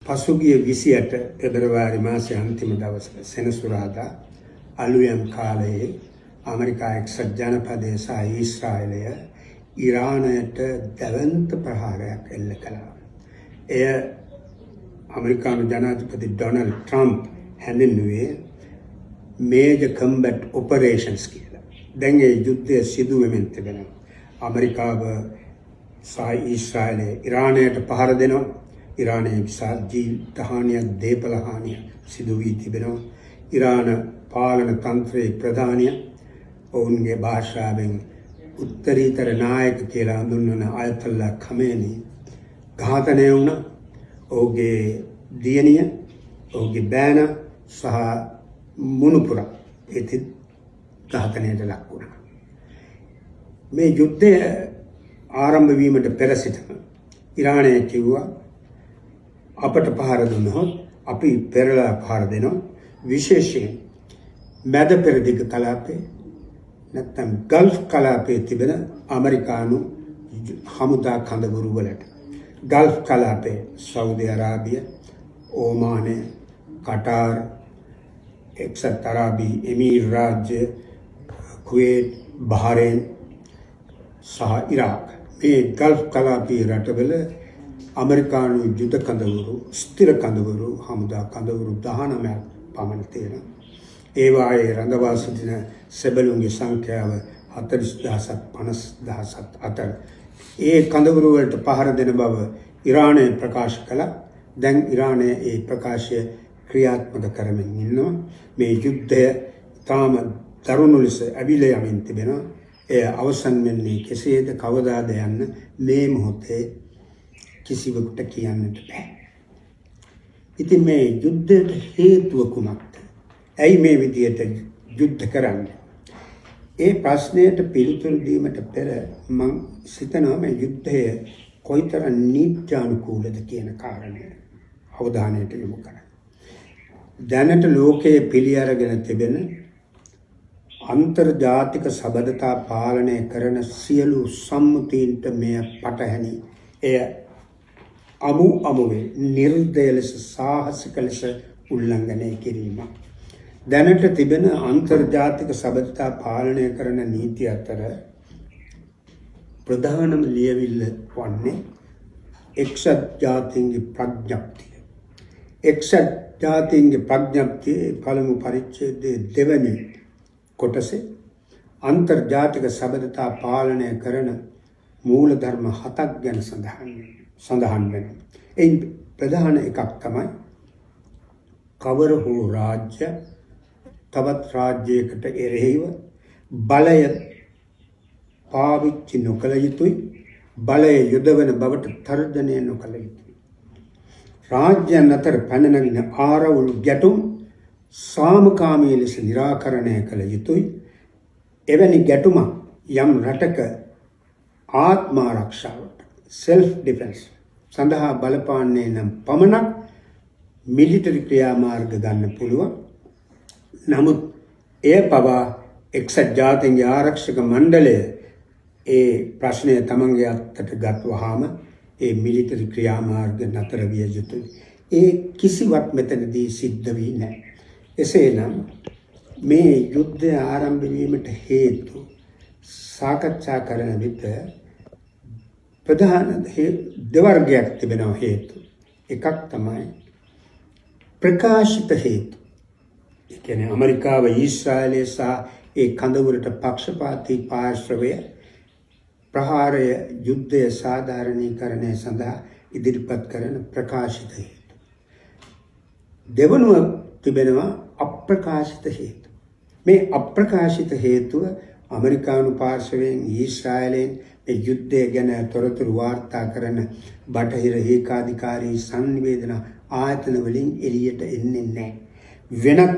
පසුගිය 28 පෙබරවාරි මාසයේ අන්තිම දවස සෙනසුරාදා අලුයම් කාලයේ ඇමරිකා එක්සත් ජනපදයේ සහ ඊශ්‍රායලය ඉරානයට දැවැන්ත ප්‍රහාරයක් එල්ල කළා. එය ඇමරිකානු ජනාධිපති ඩොනල්ඩ් ට්‍රම්ප් හැඳින්වුවේ Major Combat Operations කියලා. දැන් ඒ යුද්ධය සිදු වෙමින් තිබෙනවා. ඇමරිකාව සහ ඊශ්‍රායලය ඉරානයට පහර දෙනවා. ඉරානයේ විශාල ජීවිත හානියක්, දේපල හානියක් සිදු වී තිබෙනවා. ඉරාන පාලන තන්ත්‍රයේ ප්‍රධානිය ඔවුන්ගේ භාෂාවෙන් උත්තරීතර නායක කියලා හඳුන්වන අයතොල්ලා ඛමේනි ඝාතනය වුණා. ඔහුගේ දියණිය, ඔහුගේ බෑනා සහ මුණුපුර ඒත් ඝාතනයට ලක් වුණා. මේ යුද්ධය ආරම්භ වීමට පෙර සිටම ඉරානය කිව්වා අපට පහර දුන්නොත් අපි පෙරලා පහර දෙනවා. විශේෂයෙන් මැද පෙරදිග කලාපයේ නැත්නම් ගල්ෆ් කලාපයේ තිබෙන ඇමරිකානු හමුදා කඳවුරු වලට. ගල්ෆ් කලාපයේ සෞදි අරාබිය, ඕමානය, කටාර්, එක්සත් අරාබි එමීර් රාජ්‍ය, කුවේට්, බහරේන් සහ ඉරාක්. මේ ගල්ෆ් කලාපයේ රටවල ඇමරිකානු යුද කඳවුරු, ස්ථිර කඳවුරු, හමුදා කඳවුරු 19ක් පමණ තියෙනවා. ඒවායේ රඳවා සිටින සෙබළුන්ගේ සංඛ්‍යාව 40,000 50,000 අතර. ඒ කඳවුරු වලට පහර දෙන බව ඉරානය ප්‍රකාශ කළා. දැන් ඉරානය ඒ ප්‍රකාශය ක්‍රියාත්මක කරමින් ඉන්නවා. මේ යුද්ධය තාම දරුණු ලෙස ඇවිල්ලා යමින් තිබෙනවා. එය අවසන් වෙන්නේ කෙසේද, කවදාද යන්න මේ මොහොතේ කිසිවෙකුට කියන්නට බෑ. ඉතින් මේ යුද්ධයට හේතුව කුමක්ද? ඇයි මේ විදියට යුද්ධ කරන්නේ? ඒ ප්‍රශ්නයට පිළිතුරු දීමට පෙර මම සිතනවා මේ යුද්ධය කොයිතරම් නීත්‍යානුකූලද කියන කාරණය අවධානයට යොමු කරන්න. දැනට ලෝකයේ පිළි අරගෙන තිබෙන අන්තර්ජාතික සබඳතා පාලනය කරන සියලු සම්මුතීන්ට මෙය පටහැනි. එය අමුවේ නිර්දය ලෙස සාහසික ලෙස උල්ලංඝනය කිරීම. දැනට තිබෙන අන්තර්ජාතික සබඳතා පාලනය කරන නීති අතර ප්‍රධානම ලියවිල්ල වන්නේ එක්සත් ජාතීන්ගේ ප්‍රඥප්තිය. එක්සත් ජාතීන්ගේ ප්‍රඥප්තියේ පළමු පරිච්ඡේදයේ දෙවැනි කොටසේ අන්තර්ජාතික සබඳතා පාලනය කරන මූලධර්ම 7ක් ගැන සඳහන් වෙනවා. එයින් ප්‍රධාන එකක් තමයි කවර හෝ රාජ්‍ය තවත් රාජ්‍යයකට එරෙහිව බලය පාවිච්චි නොකළ යුතුයි, බලය යොදවන බවට තර්ජනය නොකළ යුතුයි. රාජ්‍යයන් අතර පැන නගින ආරවුල් ගැටුම් සාමකාමී ලෙස निराකරණය කළ යුතුයි. එවැනි ගැටුමක් යම් රටක ආත්මාරක්ෂාවට self defense සඳහා බලපාන්නේ නම් පමණක් මිලිටරි ක්‍රියාමාර්ග ගන්න පුළුවන්. නමුත් එය පවා එක්සත් ජාතීන්ගේ ආරක්ෂක මණ්ඩලය ඒ ප්‍රශ්නය තමන්ගේ අතට ගත්වහම ඒ මිලිටරි ක්‍රියාමාර්ග නතර විය යුතුයි. ඒ කිසිවක් මෙතනදී සිද්ධ වී නැහැ. එසේනම් මේ යුද්ධය ආරම්භ වීමට හේතු සාකච්ඡා කරන විට ප්‍රධාන දෙවර්ගයක් තිබෙනවා හේතු. එකක් තමයි ප්‍රකාශිත හේතු. ඒ කියන්නේ ඇමරිකාව, ඊශ්‍රායලය සහ ඒ කඳවුරට පක්ෂපාතී පාර්ශවය ප්‍රහාරය යුද්ධය සාධාරණීකරණය සඳහා ඉදිරිපත් කරන ප්‍රකාශිත හේතු. දෙවනුව තිබෙනවා අප්‍රකාශිත හේතු. මේ අප්‍රකාශිත හේතුව ඇමරිකානු පාර්ශවයෙන් ඊශ්‍රායලයෙන් මේ යුද්ධය ගැන තොරතුරු වාර්තා කරන බටහිර ඒකාධිකාරී සංනිවේදන ආයතන වලින් එළියට එන්නේ නැහැ. වෙනත්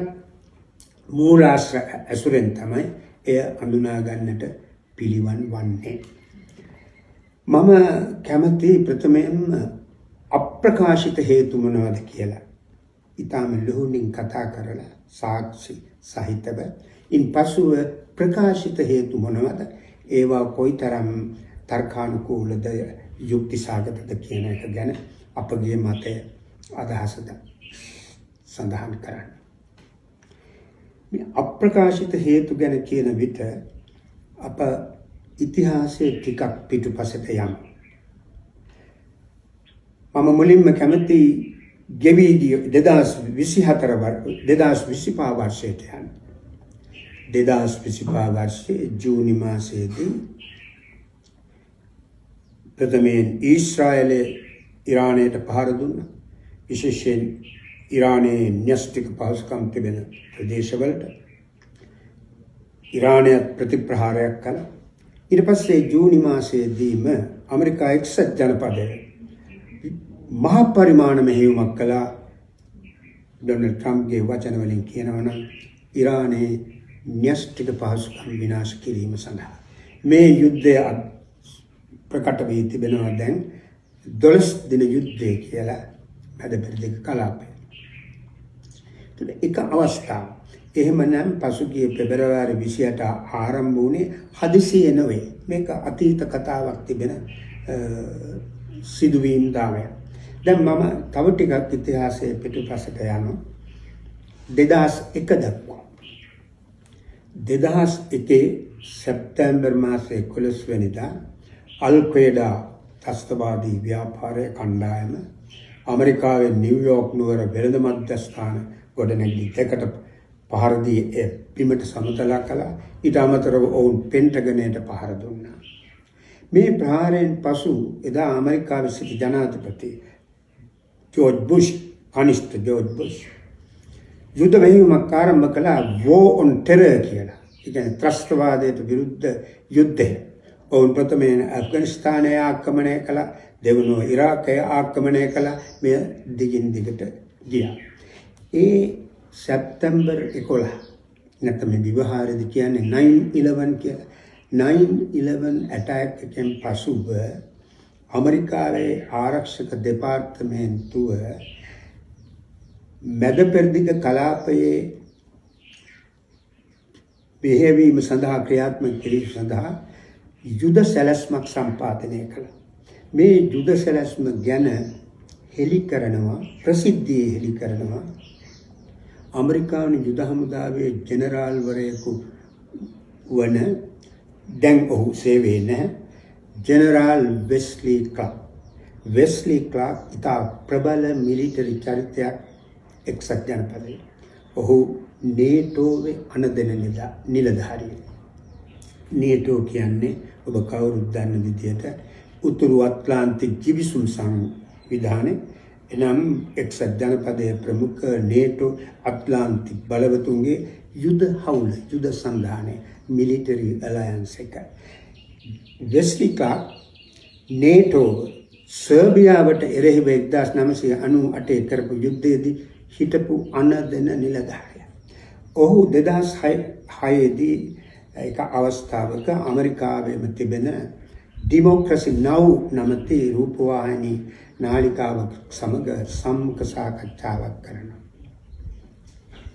මූලාශ්‍ර ඇසුරෙන් තමයි එය අඳුනා ගන්නට පිළිවන් වන්නේ. මම කැමති ප්‍රථමයෙන්ම අප්‍රකාශිත හේතු මොනවද කියලා ඊටම ලුහුණින් කතා කරලා සාක්ෂි සහිතව ඉන්පසුව ප්‍රකාශිත හේතු මොනවද, ඒවා කොයිතරම් තර්කානුකූලද, යුක්තිසාගතද කියන එක ගැන අපගේ මතය අදහසද සඳහන් කරන්න. මේ අප්‍රකාශිත හේතු ගැන කියන විට අප ඉතිහාසයේ ටිකක් පිටුපසට යමු. මම මුලින්ම කැමති ගෙවී ගිය 2025 වර්ෂයට යන්න. 2025 වර්ෂයේ ජූනි මාසයේදී ප්‍රථමයෙන් ඊශ්‍රායලයේ ඉරානයට පහර දුන්නා. විශේෂයෙන් ඉරානයේ න්‍යෂ්ටික පහසුකම් තිබෙන ප්‍රදේශවලට ඉරානය ප්‍රතිප්‍රහාරයක් කළා. ඊට පස්සේ ජූනි මාසයේදීම ඇමරිකා එක්සත් ජනපදයේ මහ පරිමාණ මෙහෙයුමක් කළා. ඩොනල්ඩ් ට්‍රම්ප්ගේ වචන වලින් කියනවා නම් ඉරානයේ න්‍යෂ්ටික පහසුකම් විනාශ කිරීම සඳහා මේ යුද්ධය ප්‍රකට වී තිබෙනවා. දැන් 12 දින යුද්ධය කියලා මැද පෙරදිග කලාපය. එක අවස්ථාව එහෙමනම් පසුගිය පෙබරවාරි 28 ආරම්භ වුණේ හදිසියෙ නෙවෙයි. මේක අතීත කතාවක් තිබෙන සිදුවීම් දාමයක්. දැන් මම තව ටිකක් ඉතිහාසයේ පිටුපසට යනවා. 2001 දක්වා 2001 සැප්තැම්බර් මාසයේ 11 වෙනිදා අල් ක්වේඩා ත්‍රස්තවාදී ව්‍යාපාරය කණ්ඩායම ඇමරිකාවේ නිව්යෝක් නුවර වෙළඳ මධ්‍යස්ථාන ගොඩනැගිලි දෙකට පහර දී බිමට සමතල කළා. ඊට අමතරව ඔවුන් පෙන්ටගනයට පහර දුන්නා. මේ ප්‍රහාරයෙන් පසු එදා ඇමරිකාවේ සිටි ජනාධිපති ජෝර්ජ් බුෂ්, කනිෂ්ඨ ජෝර්ජ් බුෂ් යුද්ධ මෙහෙයුමක් ආරම්භ කළා war on terror කියලා. ඒ කියන්නේ ත්‍රස්තවාදයට විරුද්ධ යුද්ධය. ඔවුන් ප්‍රථමයෙන් ඇෆ්ගනිස්තානය ආක්‍රමණය කළා, දෙවනුව ඉරාකය ආක්‍රමණය කළා. මෙය දිගින් දිගට ගියා. ඒ සැප්තැම්බර් 11 නැත්නම් මේ විවහාරයේදී කියන්නේ 9/11 කියලා. 9/11 ඇටැක් එකෙන් පසුව ඇමරිකාවේ ආරක්ෂක දෙපාර්තමේන්තුව මැද පෙරදිග කලාපයේ බෙහෙවීම සඳහා ක්‍රියාත්මක කිරීම සඳහා යුද සැලැස්මක් සම්පාදනය කළා. මේ යුද සැලැස්ම ගැන හෙළි කරනවා, ප්‍රසිද්ධියේ හෙළි කරනවා ඇමරිකානු යුද හමුදාවේ ජෙනරාල්වරයෙකු වන, දැන් ඔහු සේවයේ නැහැ, general Wesley clerk. Wesley clerk ඉතා ප්‍රබල මිලිටරි චරිතයක් එක්සත් ජනපදයේ. ඔහු නේටෝවේ අනදෙන නිලධාරියෙක්. නේටෝ කියන්නේ ඔබ කවුරුත් දන්න විදියට උතුරු අට්ලාන්තික් ජිවිසුම් සංවිධානය. එනම් එක්සත් ජනපදයේ ප්‍රමුඛ නේටෝ අට්ලාන්තික් බලවතුන්ගේ යුද හවුල, යුද සන්ධානය, මිලිටරි අලයන්ස් එක. වෙස්ලි ක්ලාක් නේටෝ සර්බියාවට එරෙහිව 1998 කරපු යුද්ධයේදී හිටපු අනදෙන නිලධාරියා. ඔහු 2006 එක අවස්ථාවක ඇමරිකාවේම තිබෙන ඩෙමොක්‍රසි නව් නමැති රූපවාහිනී නාලිකාවක් සමග සම්මුඛ සාකච්ඡාවක් කරනවා.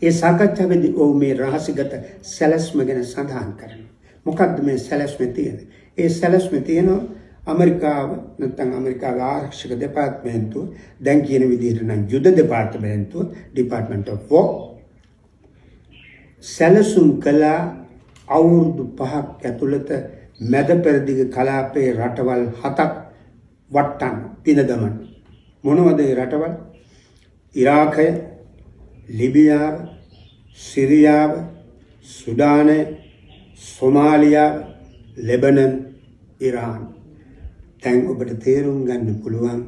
ඒ සාකච්ඡාවේදී ඔහු මේ රහසිගත සැලැස්ම ගැන සඳහන් කරනවා. මොකක්ද මේ සැලැස්ම තියෙන්නේ? ඒ සැලැස්ම තියෙනවා ඇමරිකාව නැත්නම් ඇමරිකාවේ ආරක්ෂක දෙපාර්තමේන්තුව, දැන් කියන විදිහට නම් යුද දෙපාර්තමේන්තුව, ඩිපාර්ට්මන්ට් ඔෆ් වෝ, සැලසුම් කළා අවුරුදු 5ක් ඇතුළත මැද පෙරදිග කලාපයේ රටවල් 7ක් වට්ටන්න, පිනදමන්න. මොනවද ඒ රටවල්? ඉරාකය, ලිබියාව, සිරියාව, සුඩානය, සොමාලියාව, ලෙබනන්, ඉරාන්. දැන් ඔබට තේරුම් ගන්න පුළුවන්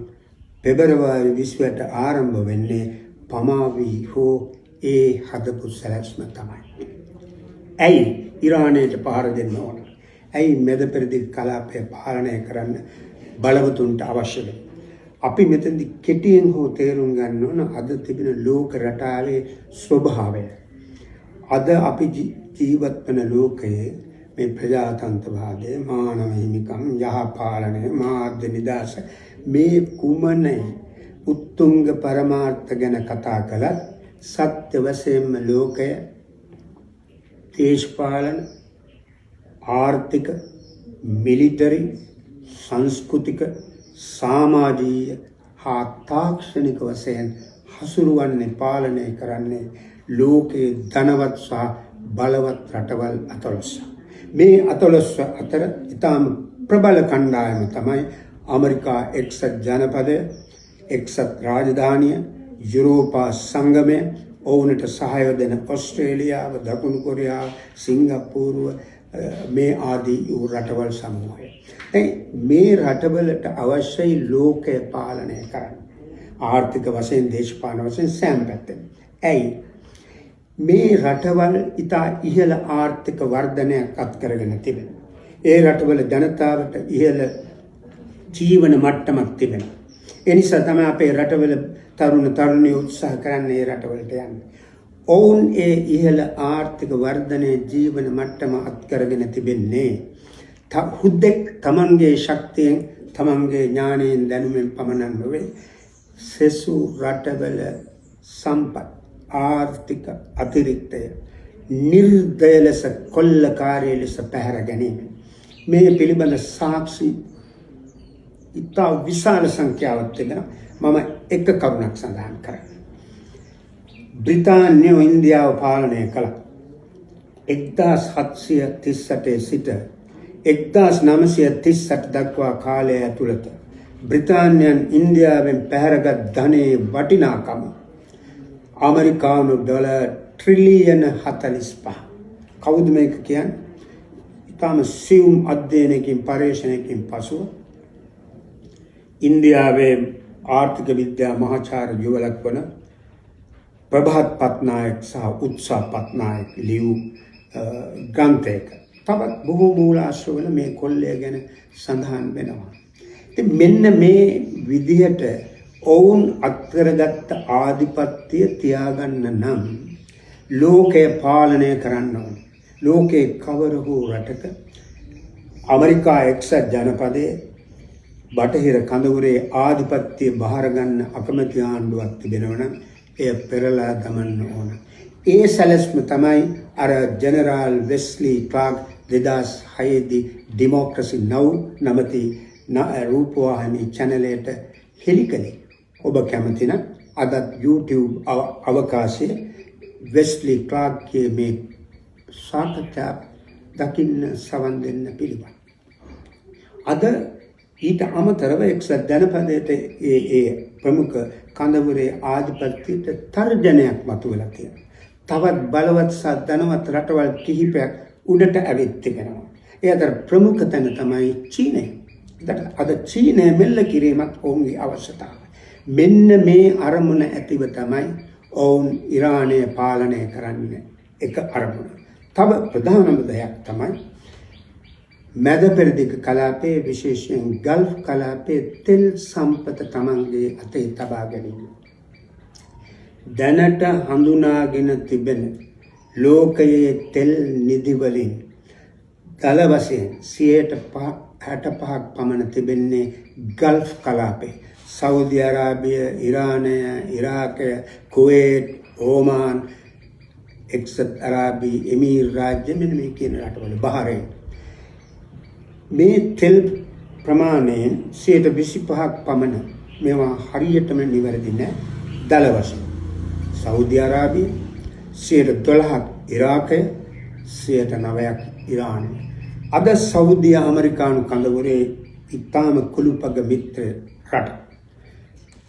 පෙබරවාරි 28 ආරම්භ වෙන්නේ පමාවී හෝ ඒ හදපු සැලැස්ම තමයි. ඇයි ඉරානයට පහර දෙන්න ඕන? ඇයි මැද පෙරදිග කලාපය පාලනය කරන්න බලවතුන්ට අවශ්‍ය වෙන්නේ? අපි මෙතනදි කෙටියෙන් හෝ තේරුම් ගන්න ඕන අද තිබෙන ලෝක රටාවේ ස්වභාවය. අද අපි ජීවත් වන ලෝකයේ මේ ප්‍රජාතන්ත්‍රවාදය, මානව හිමිකම්, යහපාලනය, මාධ්‍ය නිදහස, මේ කුමන උත්තුංග පරමාර්ථ ගැන කතා කළත් සත්‍ය වශයෙන්ම ලෝකය දේශපාලන, ආර්ථික, මිලිටරි, සංස්කෘතික, සමාජීය හා තාක්ෂණික වශයෙන් හසුරුවන්නේ පාලනය කරන්නේ ලෝකයේ ධනවත් සහ බලවත් රටවල් 11. මේ 11 අතර ඉතාම ප්‍රබල කණ්ඩායම තමයි ඇමරිකා එක්සත් ජනපදය, එක්සත් රාජධානිය, යුරෝපා සංගමය, ඔවුනට සහාය දෙන ඔස්ට්‍රේලියාව, දකුණු කොරියාව, සිංගප්පූරුව මේ ආදී රටවල් සමූහය. මේ රටවලට අවශ්‍යයි ලෝකය පාලනය කරන්න. ආර්ථික වශයෙන්, දේශපාලන වශයෙන් සෑම පැත්තෙන්. ඇයි? මේ රටවල් ඉතා ඉහළ ආර්ථික වර්ධනයක් අත් කරගෙන තිබෙනවා. ඒ රටවල ජනතාවට ඉහළ ජීවන මට්ටමක් තිබෙනවා. ඒ නිසා තමයි අපේ රටවල තරුණියෝ උත්සාහ කරන්නේ ඒ රටවලට යන්න. ඔවුන් ඒ ඉහළ ආර්ථික වර්ධනයේ ජීවන මට්ටම අත් කරගෙන තිබෙන්නේ හුදෙක් තමන්ගේ ශක්තියෙන්, තමන්ගේ ඥානයෙන්, දැනුමෙන් පමණක් නොවේ. සෙසු රටවල සම්පත් ආර්ථික අතිරික්තය නිර්දය ලෙස, කොල්ලකාරී ලෙස පැහැර ගැනීම. මේ පිළිබඳ සාක්ෂි ඉතා විශාල සංඛ්‍යාවක් තිබෙනවා. මම එක කරුණක් සඳහන් කරන්න. බ්‍රිතාන්‍යය ඉන්දියාව පාලනය කළා. 1738 සිට 1938 දක්වා කාලය ඇතුළත බ්‍රිතාන්‍යයන් ඉන්දියාවෙන් පැහැරගත් ධනයේ වටිනාකම ඇමරිකානු ඩොලර් ට්‍රිලියන 45. කවුද මේක කියන්නේ? ඉතාම සියුම් අධ්‍යයනයකින්, පර්යේෂණයකින් පසුව ඉන්දියාවේ ආර්ථික විද්‍යා මහාචාර්ය යුවලක් වන ප්‍රභාත් පත්නායක සහ උත්සාහ පත්නායක ලියූ ග්‍රන්ථයක තවත් බොහෝ මූලාශ්‍රවල මේ කොල්ලය ගැන සඳහන් වෙනවා. ඉතින් මෙන්න මේ විදිහට ඔවුන් අත්කරගත්ත ආධිපත්‍යය තියාගන්න නම් ලෝකය පාලනය කරන්න ඕන. ලෝකයේ කවර හෝ රටක ඇමරිකා එක්සත් ජනපදයේ බටහිර කඳවුරේ ආධිපත්‍යය බහරගන්න අකමැති ආණ්ඩුවක් තිබෙනවා නම් එය පෙරලා දමන්න ඕන. ඒ සැලැස්ම තමයි අර ජෙනරාල් වෙස්ලි ක්ලාර්ක් 2006 දී ඩෙමොක්‍රසි නව් නමැති රූපවාහිනී චැනලයට හෙළි කළේ. ඔබ කැමති නම් අදත් YouTube අවකාශයේ වෙස්ලි ක්ලාර්ක්ගේ මේ සාකච්ඡා දකින්න සවන් දෙන්න පිළිවන්. අද ඊට අමතරව එක්සත් ජනපදයට ඒ ප්‍රමුඛ කඳවුරේ ආධිපත්‍යයට තර්ජනයක් මතුවලා තියෙනවා. තවත් බලවත් සහ ධනවත් රටවල් කිහිපයක් උඩට ඇවිත් තිබෙනවා. ඒ අතර ප්‍රමුඛ තැන තමයි චීනය. අද චීනය මෙල්ල කිරීමත් ඔවුන්ගේ අවශ්‍යතාවය. මෙන්න මේ අරමුණ ඇතිව තමයි ඔවුන් ඉරානය පාලනය කරන්න එක අරමුණ. තව ප්‍රධානම දෙයක් තමයි මැද පෙරදිග කලාපයේ, විශේෂයෙන් ගල්ෆ් කලාපයේ තෙල් සම්පත තමන්ගේ අතේ තබා ගැනීම. දැනට හඳුනාගෙන තිබෙන ලෝකයේ තෙල් නිධි වලින් දල වශයෙන් 65% පමණ තිබෙන්නේ ගල්ෆ් කලාපේ. සෞදි අරාබිය, ඉරානය, ඉරාකය, කුවේට්, ඕමාන්, එක්සත් අරාබි එමීර් රාජ්‍ය, මෙන්න මේ කියන රටවල බහරේන් මේ තෙල් ප්‍රමාණයෙන් 25% පමණ මේවා හරියටම නිවැරදි නැහැ දල වශයෙන්. සෞදි අරාබිය 12%, ඉරාකය 9%, ඉරානය. අද සෞදිය ඇමරිකානු කඳවුරේ ඉතාම කුළුපග මිත්‍ර රට.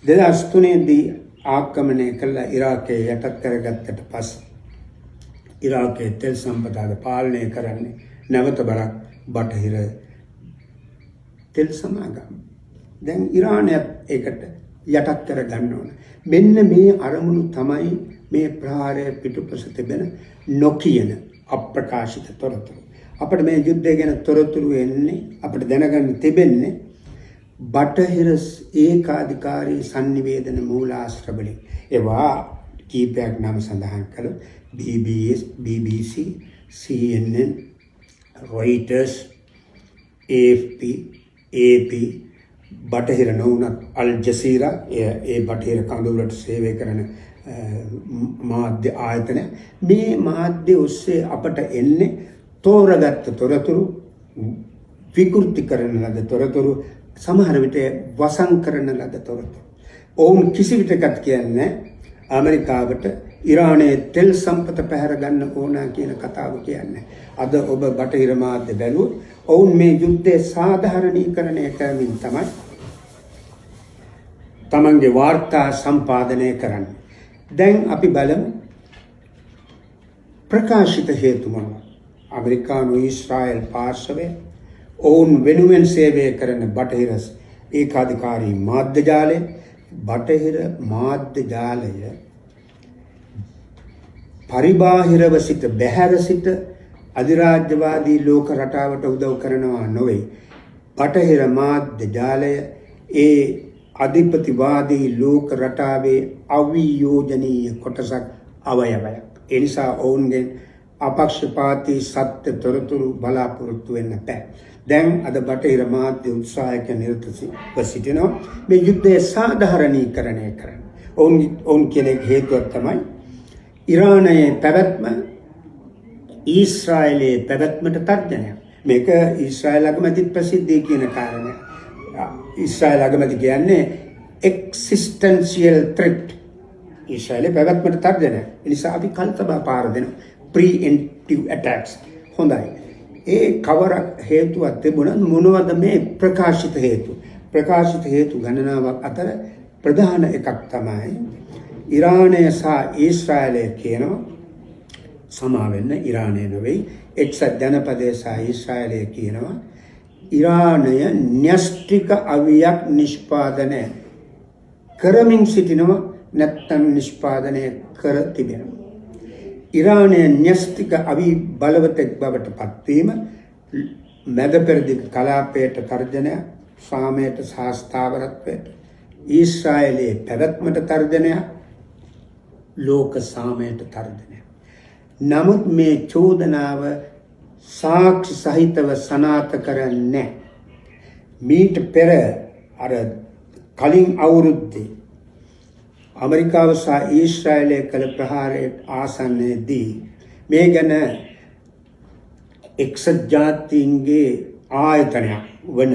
2003 දී ආක්‍රමණය කළ ඉරාකයේ යටත් කරගත්තට පස්සේ ඉරාකයේ තෙල් සම්පත පාලනය කරන්නේ නැවත බරක් බටහිර තෙල් සමාගම්. දැන් ඉරානයත් ඒකට යටත් කර ගන්න ඕන. මෙන්න මේ අරමුණු තමයි මේ ප්‍රහාරය පිටුපස තිබෙන නොකියන අප්‍රකාශිත තොරතුරු. අපිට මේ යුද්ධය ගැන තොරතුරු එන්නේ, අපිට දැනගන්න තිබෙන්නේ බටහිර ඒකාධිකාරී sannivedana මූලාශ්‍ර වලින්. ඒවා කීපයක් නම් සඳහන් කළොත් BBC, CNN, Reuters, AFP, AP, බටහිර නොවුනත් අල් ජසීරා, ඒ බටහිර කඳවුරට සේවය කරන මාධ්‍ය ආයතන. මේ මාධ්‍ය ඔස්සේ අපට එන්නේ තෝරගත්ත තොරතුරු, විකෘති කරන ලද තොරතුරු, සමහර විට වසන් කරන ලද තොරතුරු. ඔවුන් කිසි විටකත් කියන්නේ ඇමරිකාවට ඉරානයේ තෙල් සම්පත පැහැර ගන්න ඕන කියන කතාව කියන්නේ. අද ඔබ බටහිර මාධ්‍ය බැලුවොත් ඔවුන් මේ යුද්ධය සාධාරණීකරණය කරමින් තමයි තමන්ගේ වාර්තා සම්පාදනය කරන්නේ. දැන් අපි බලමු ප්‍රකාශිත හේතු මොනවද? ඇමරිකානු ඊශ්‍රායල් පාර්ශවය ඔවුන් වෙනුවෙන් සේවය කරන බටහිර ඒකාධිකාරී මාධ්‍ය ජාලය, බටහිර මාධ්‍ය ජාලය පරිබාහිරව සිට බැහැර සිට අධිරාජ්‍යවාදී ලෝක රටාවට උදව් කරනවා නොවේ. බටහිර මාධ්‍ය ජාලය ඒ අධිපතිවාදී ලෝක රටාවේ අවියෝජනීය කොටසක් අවයවයක්. ඒ නිසා ඔවුන්ගෙන් අපක්ෂපාතී සත්‍ය තොරතුරු බලාපොරොත්තු වෙන්න බෑ. දැන් අද බටහිර මාධ්‍ය උත්සාහයක නිරතව සිටිනවා මේ යුද්ධය සාධාරණීකරණය කරන්න. ඔවුන් කියන හේතුව තමයි ඉරානයේ පැවැත්ම ඊශ්‍රායලයේ පැවැත්මට තර්ජනයක්. මේක ඊශ්‍රායල් අගමැති ප්‍රසිද්ධිය කියන කාරණය. ඊශ්‍රායල් අගමැති කියන්නේ existential threat. ඊශ්‍රායලයේ පැවැත්මට තර්ජනයක්. ඒ නිසා අපි කල්තබා පාර දෙනවා. preemptive attacks. හොඳයි. ඒ කවරක් හේතුවක් තිබුණත් මොනවද මේ ප්‍රකාශිත හේතු? ප්‍රකාශිත හේතු ගණනාවක් අතර ප්‍රධාන එකක් තමයි ඉරානය සහ ඊශ්‍රායලය කියනවා සමා වෙන්න ඉරානය නෙවෙයි එක්සත් ජනපදයේ සහ ඊශ්‍රායලය කියනවා ඉරානය න්‍යෂ්ටික අවියක් නිෂ්පාදනය කරමින් සිටිනවා නැත්නම් නිෂ්පාදනය කර තිබෙනවා. ඉරානය න්‍යෂ්ටික අවි බලවතෙක් බවට පත්වීම මැද පෙරදිග කලාපයට තර්ජනය, සාමයට සහ ස්ථාවරත්වයට, ඊශ්‍රායලයේ පැවැත්මට තර්ජනය, ලෝක සාමයට තර්ජනය. නමුත් මේ චෝදනාව සාක්ෂි සහිතව සනාථ කරන්නේ මීට පෙර අර කලින් අවුරුද්දේ ඇමරිකාව සහ ඊශ්‍රායලය කළ ප්‍රහාරයට ආසන්නයේදී මේ ගැන එක්සත් ජාතීන්ගේ ආයතනයක් වන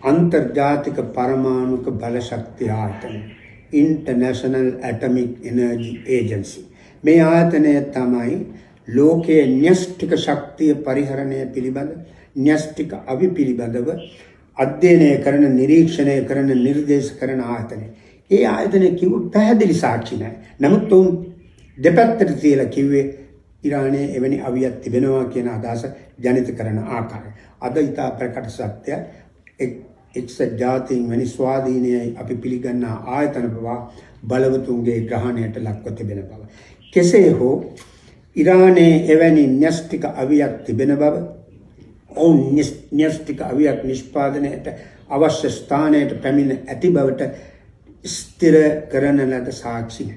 අන්තර්ජාතික පරමාණුක බලශක්ති ආයතනය International Atomic Energy Agency මේ ආයතනය තමයි ලෝකයේ න්‍යෂ්ටික ශක්තිය පරිහරණය පිළිබඳ න්‍යෂ්ටික අවි පිළිබඳව අධ්‍යයනය කරන, නිරීක්ෂණය කරන, නිර්දේශ කරන ආයතනය. ඒ ආයතනය කිව්ව පැහැදිලි සාක්ෂි නැහැ. නමුත් ඔවුන් දෙපැත්තට තියලා කිව්වේ ඉරානයේ එවැනි අවියක් තිබෙනවා කියන අදහස ජනිත කරන ආකාරය. අද ඉතා ප්‍රකට සත්‍ය එක්සත් ජාතීන් වැනි ස්වාධීනයයි අපි පිළිගන්නා ආයතන බව බලවතුන්ගේ ග්‍රහණයට ලක්ව තිබෙන බව. කෙසේ හෝ ඉරානයේ එවැනි න්‍යෂ්ටික අවියක් තිබෙන බව, ඔවුන් න්‍යෂ්ටික අවියක් නිෂ්පාදනයට අවශ්‍ය ස්ථානයට පැමිණ ඇති බවට ස්ථිර කරන ලද සාක්ෂි.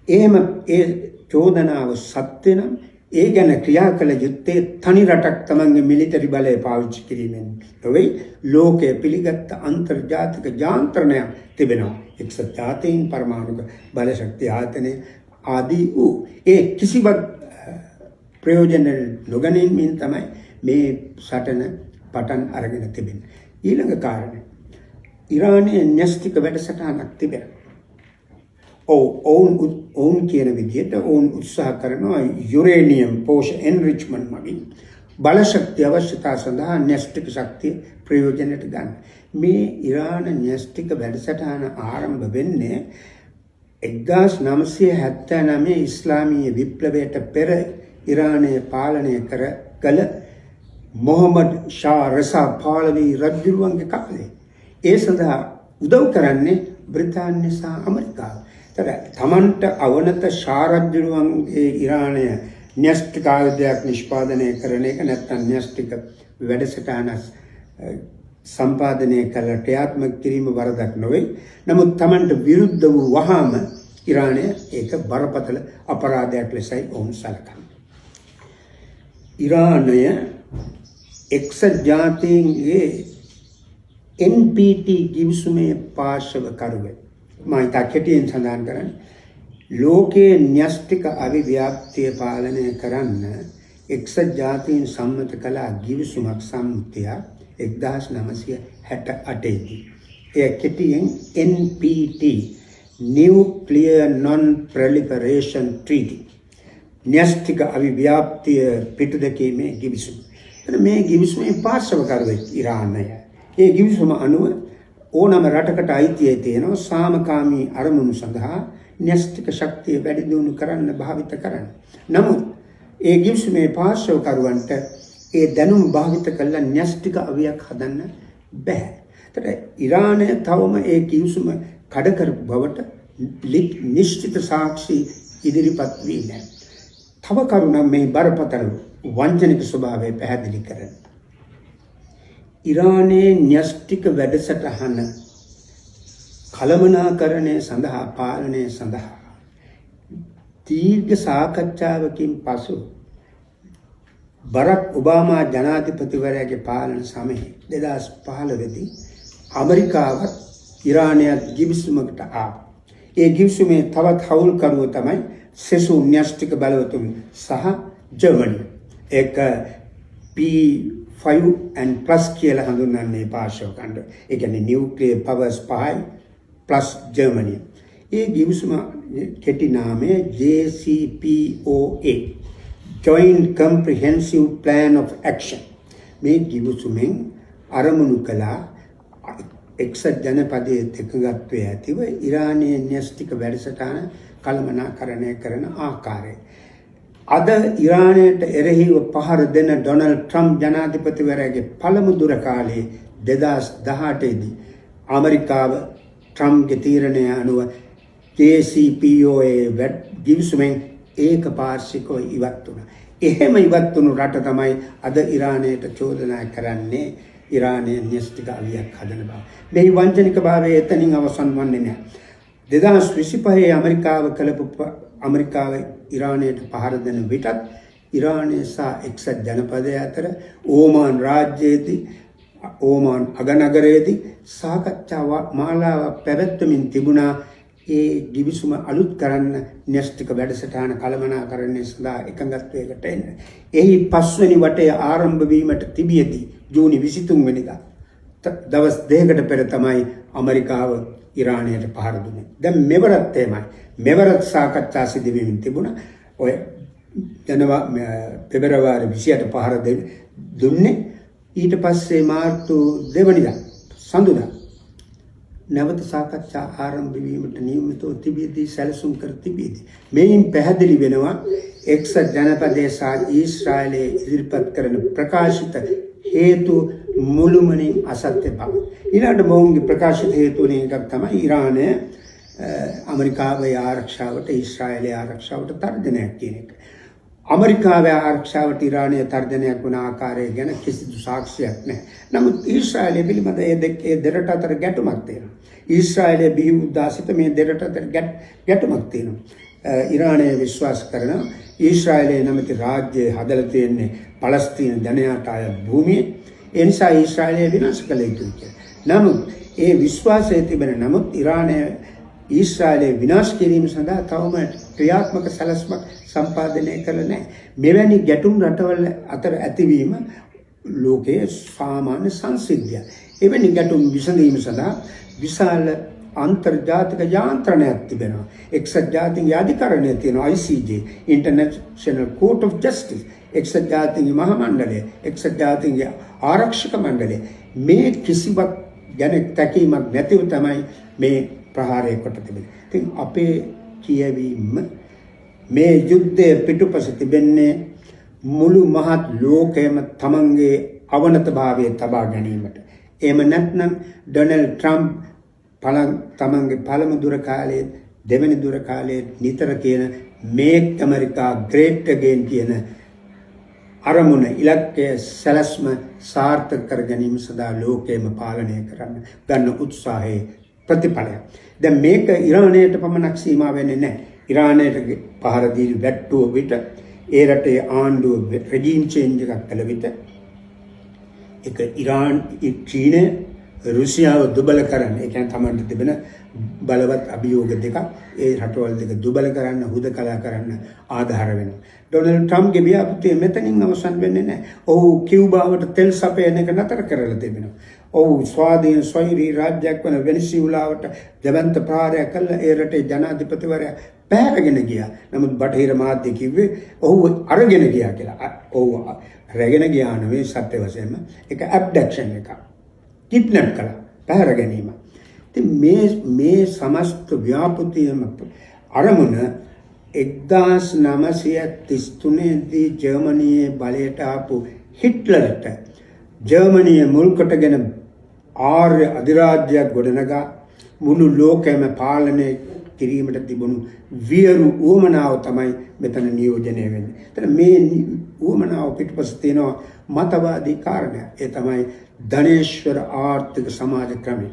එහෙම ඒ චෝදනාව සත්‍ය නම් ඒ ගැන ක්‍රියා කළ යුත්තේ තනි රටක් තමන්ගේ මිලිටරි බලය පාවිච්චි කිරීමෙන් නොවේ. ලෝකයේ පිළිගත් අන්තර්ජාතික යාන්ත්‍රණයක් තිබෙනවා. එක්සත් ජාතීන් පරමාණු බලශක්ති ආයතනය ආදී වූ ඒ කිසිවක් ප්‍රයෝජන නොගැනීමෙන් තමයි මේ සටන පටන් අරගෙන තිබෙන්නේ. ඊළඟ කාරණය ඉරානයේ න්‍යෂ්ටික වැඩසටහනක් තිබෙනවා. ඔවුන් කියන විදිහට ඔවුන් උත්සාහ කරනවා යුරේනියම් පෝෂ එන්රිච්මන්ට් මගින් බලශක්තිය අවශ්‍යතා සඳහා න්‍යෂ්ටික ශක්තිය ප්‍රයෝජනයට ගන්න. මේ ඉරාන න්‍යෂ්ටික වැඩසටහන ආරම්භ වෙන්නේ 1979 ඉස්ලාමීය විප්ලවයට පෙර ඉරානය පාලනය කළ මොහමඩ් ෂා රසා පාලවී රජුරුවන්ගේ කාලේ. ඒ සඳහා උදව් කරන්නේ බ්‍රිතාන්‍ය සහ ඇමරිකාව. තමන්ට අවනත ෂා රජුරුවන්ගේ ඉරානය න්‍යෂ්ටික ආයුධයක් නිෂ්පාදනය කරන එක නැත්නම් න්‍යෂ්ටික වැඩසටහන සම්පාදනය කළ ක්‍රියාත්මක කිරීම වරදක් නොවේ. නමුත් තමන්ට විරුද්ධ වූ වහාම ඉරානය ඒක බරපතල අපරාධයක් ලෙසයි ඔවුන් සැලකන්නේ. ඉරානය එක්සත් ජාතීන්ගේ NPT ගිවිසුමේ පාර්ශවකරුවෙක්. මම ඉතා කෙටියෙන් සඳහන් කරන්නේ ලෝකයේ න්‍යෂ්ටික අවිව්‍යාප්තිය පාලනය කරන්න එක්සත් ජාතීන් සම්මත කළ ගිවිසුමක් සම්මුතිය 1968 දී. එය කෙටියෙන් NPT Nuclear Non-Proliferation Treaty න්‍යෂ්ටික අවිව්‍යාප්තිය පිටුදැකීමේ ගිවිසුම. මේ ගිවිසුමේ පාර්ශවකරුවෙක් ඉරානය. ඒ ගිවිසුම අනුව ඕනම රටකට අයිතිය තියෙනවා සාමකාමී අරමුණු සඳහා න්‍යෂ්ටික ශක්තිය වැඩි දියුණු කරන්න භාවිත කරන්න. නමුත් ඒ ගිවිසුමේ පාර්ශවකරුවන්ට ඒ දැනුම භාවිත කළ න්‍යෂ්ටික අවියක් හදන්න බෑ. ඒතර ඉරානය තවම ඒ ගිවිසුම කඩ කරපු බවට නිශ්චිත සාක්ෂි ඉදිරිපත් වී නැහැ. තව කරුණක් මේ බරපතල වංචනික ස්වභාවය පැහැදිලි කරන. ඉරානයේ න්‍යෂ්ටික වැඩසටහන කළමනාකරණය සඳහා පාලනය සඳහා දීර්ඝ සාකච්ඡාවකින් පසු බරක් ඔබාමා ජනාධිපතිවරයාගේ පාලන සමයේ 2015 දී ඇමරිකාවත් ඉරානයත් ගිවිසුමකට ආවා. ඒ ගිවිසුමේ තවත් හවුල්කරුවෝ තමයි සෙසු න්‍යෂ්ටික බලවතුන් සහ ජර්මනිය. ඒක P5+ කියලා හඳුන්වන්නේ පාර්ශව ඛණ්ඩ. ඒ කියන්නේ නියුක්ලියර් පවර්ස් 5+ ජර්මනිය. ඒ ගිවිසුම කෙටි නාමය JCPOA Joint Comprehensive Plan of Action. මේ ගිවිසුමෙන් අරමුණු කළා එක්සත් ජනපදයේ එකඟත්වයේ ඇතිව ඉරානයේ න්‍යෂ්ටික වැඩසටහන කළමනාකරණය කරන ආකාරය. අද ඉරානයට එරෙහිව පහර දෙන ඩොනල්ඩ් ට්‍රම්ප් ජනාධිපතිවරයාගේ පළමු දුර කාලයේ 2018 දී ඇමරිකාව ට්‍රම්ප්ගේ තීරණය අනුව JCPOA ගිවිසුමෙන් ඒකපාර්ශ්විකව ඉවත් වුණා. එහෙම ඉවත් වුණු රට තමයි අද ඉරානයට චෝදනා කරන්නේ ඉරානයේ න්‍යෂ්ටික අවියක් හදන බව. මේ වංචනික භාවය එතනින් අවසන් වන්නේ නැහැ. 2025 ඇමරිකාව ඉරානයට පහර දෙන විටත් ඉරානය සහ එක්සත් ජනපදය අතර ඕමාන් රාජ්‍යයේදී ඕමාන් අගනගරයේදී සාකච්ඡා මාලාවක් පැවැත්වමින් තිබුණා. ඒ ගිවිසුම අලුත් කරන්න න්‍යෂ්ටික වැඩසටහන කළමනාකරණය සඳහා එකඟත්වයකට එන්න. එහි 5 වෙනි වටය ආරම්භ වීමට තිබියදී ජූනි 23 වෙනිදා දවස් දෙකකට පෙර තමයි ඇමරිකාව ඉරානයට පහර දුන්නේ. දැන් මෙවරත් එමය. මෙවරත් සාකච්ඡා සිදු වෙමින් තිබුණා. ඔය පෙබරවාරි 28 පහර දුන්නේ. ඊට පස්සේ මාර්තු 2 වෙනිදා සඳුදා නැවත සාකච්ඡා ආරම්භ වීමට නියමිතව තිබියදී සැලසුම් කර තිබියදී මේන් පැහැදිලි වෙනවා එක්සත් ජනපදයේ සහ ඊශ්‍රායලයේ ඉදිරිපත් කරන ප්‍රකාශිත හේතු මුළුමනින් අසත්‍ය බව. ඊළඟට මොවුන්ගේ ප්‍රකාශිත හේතුවලින් එකක් තමයි ඉරානය ඇමරිකාවේ ආරක්ෂාවට ඊශ්‍රායලයේ ආරක්ෂාවට තර්ජනයක් කියන එක. ඇමරිකාවේ ආරක්ෂාවට ඉරානය තර්ජනයක් වන ආකාරය ගැන කිසිදු සාක්ෂියක් නැහැ. නමුත් ඊශ්‍රායලය පිළිබඳ ඒ දෙරට අතර ගැටුමක් තියෙනවා. ඊශ්‍රායලයේ බිහි උදාසිත මේ දෙරට අතර ගැටුමක් තියෙනවා. ඉරානය විශ්වාස කරනවා ඊශ්‍රායලයේ නැමැති රාජ්‍යය හදලා තියෙන්නේ පලස්තීන ජනයාට අයත් භූමියේ. ඒ නිසා ඊශ්‍රායලය විනාශ කළ යුතුයි කියලා. නමුත් ඒ විශ්වාසය තිබෙන නමුත් ඉරානය ඊශ්‍රායලයේ විනාශ කිරීම සඳහා තවම ක්‍රියාත්මක සැලැස්මක් සම්පාදනය කළ නැහැ. මෙවැනි ගැටුම් රටවල් අතර ඇතිවීම ලෝකයේ සාමාන්‍ය සංසිද්ධියක්. එවැනි ගැටුම් විසඳීම සඳහා විශාල අන්තර්ජාතික යාන්ත්‍රණයක් තිබෙනවා. එක්සත් ජාතීන්ගේ අධිකරණය තියෙනවා ICJ, International Court of Justice, එක්සත් ජාතීන්ගේ මහා මණ්ඩලය, එක්සත් ජාතීන්ගේ ආරක්ෂක මණ්ඩලය. මේ කිසිවක් ගැන තැකීමක් නැතිව තමයි මේ ප්‍රහාරය කොට තිබෙන්නේ. ඉතින් අපේ කියවීම මේ යුද්ධයේ පිටුපස තිබෙන්නේ මුළු මහත් ලෝකයම තමන්ගේ අවනතභාවය තබා ගැනීමට. එහෙම නැත්නම් ඩොනල්ඩ් ට්‍රම්ප් තමන්ගේ පළමු දුර කාලයේ දෙවැනි දුර කාලයේ නිතර කියන මේක් ඇමරිකා ග්‍රේට් අගේන් කියන අරමුණ ඉලක්කය සැලැස්ම සාර්ථක කර ගැනීම සඳහා ලෝකයේම පාලනය කරන්න ගන්න උත්සාහයේ ප්‍රතිඵලයක්. දැන් මේක ඉරානයට පමණක් සීමා වෙන්නේ නැහැ. ඉරානයට පහර දීලා වැට්ටුව විට ඒ රටේ ආණ්ඩුව රෙජිම් චේන්ජ් එකක් කළ විට ඒක ඉරාන්, චීනය, රුසියාව දුබල කරන්න, ඒ කියන්නේ තමන්ට තිබෙන බලවත් අභියෝග දෙක ඒ රටවල් දෙක දුබල කරන්න, හුදකලා කරන්න ආධාර වෙනවා. ඩොනල්ඩ් ට්‍රම්ප්ගේ ව්‍යාපෘතිය මෙතනින් අවසන් වෙන්නේ නැහැ. ඔහු කියුබාවට තෙල් සපයන එක නතර කරලා තිබෙනවා. ඔහු ස්වාධීන ස්වෛරී රාජ්‍යයක් වන වෙනිසුලාවට දෙවන්ත ප්‍රහාරයක් කළා. ඒ රටේ ජනාධිපතිවරයා පැහැරගෙන ගියා. නමුත් බටහිර මාධ්‍ය කිව්වේ ඔහු අරගෙන ගියා කියලා. ඔහු රැගෙන ගියා නෙවෙයි, සත්‍ය වශයෙන්ම ඒක ඇබ්ඩක්ෂන් එකක්. කිඩ්නැප් කළා, පැහැර ගැනීම. ඉතින් මේ සමස්ත ව්‍යාපෘතියම අරමුණ 1933 දී ජර්මනියේ බලයට ආපු හිට්ලර්ට ජර්මනිය මුල් කොටගෙන ආර්ය අධිරාජ්‍යයක් ගොඩනගා මුළු ලෝකයම පාලනය කිරීමට තිබුණු වියරු උවමනාව තමයි මෙතන නියෝජනය වෙන්නේ. එතන මේ උවමනාව පිටපස තියෙනවා මතවාදී කාරණයක්. ඒ තමයි ධනේශ්වර ආර්ථික සමාජ ක්‍රමය.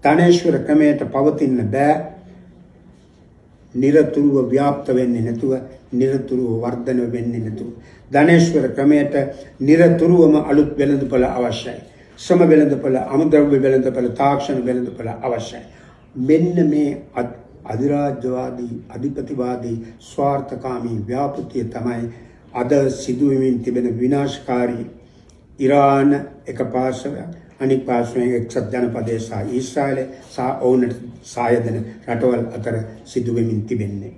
ධනේශ්වර ක්‍රමයට පවතින්න බෑ නිරතුරුව ව්‍යාප්ත වෙන්නේ නැතුව, නිරතුරුව වර්ධනය වෙන්නේ නැතුව. ධනේශ්වර ක්‍රමයට නිරතුරුවම අලුත් වෙළඳපොළ අවශ්‍යයි. ශ්‍රම වෙළඳපොළ, අමුද්‍රව්‍ය වෙළඳපොළ, තාක්ෂණ වෙළඳපොළ අවශ්‍යයි. මෙන්න මේ අධිරාජ්‍යවාදී, අධිපතිවාදී, ස්වාර්ථකාමී ව්‍යාපෘතිය තමයි අද සිදුවෙමින් තිබෙන විනාශකාරී ඉරාන එක පාර්ශවයක්, අනික් පාර්ශවයෙන් එක්සත් ජනපදයේ සහ ඊශ්‍රායලය සහ ඔවුන්ට සාය දෙන රටවල් අතර සිදුවෙමින් තිබෙන්නේ.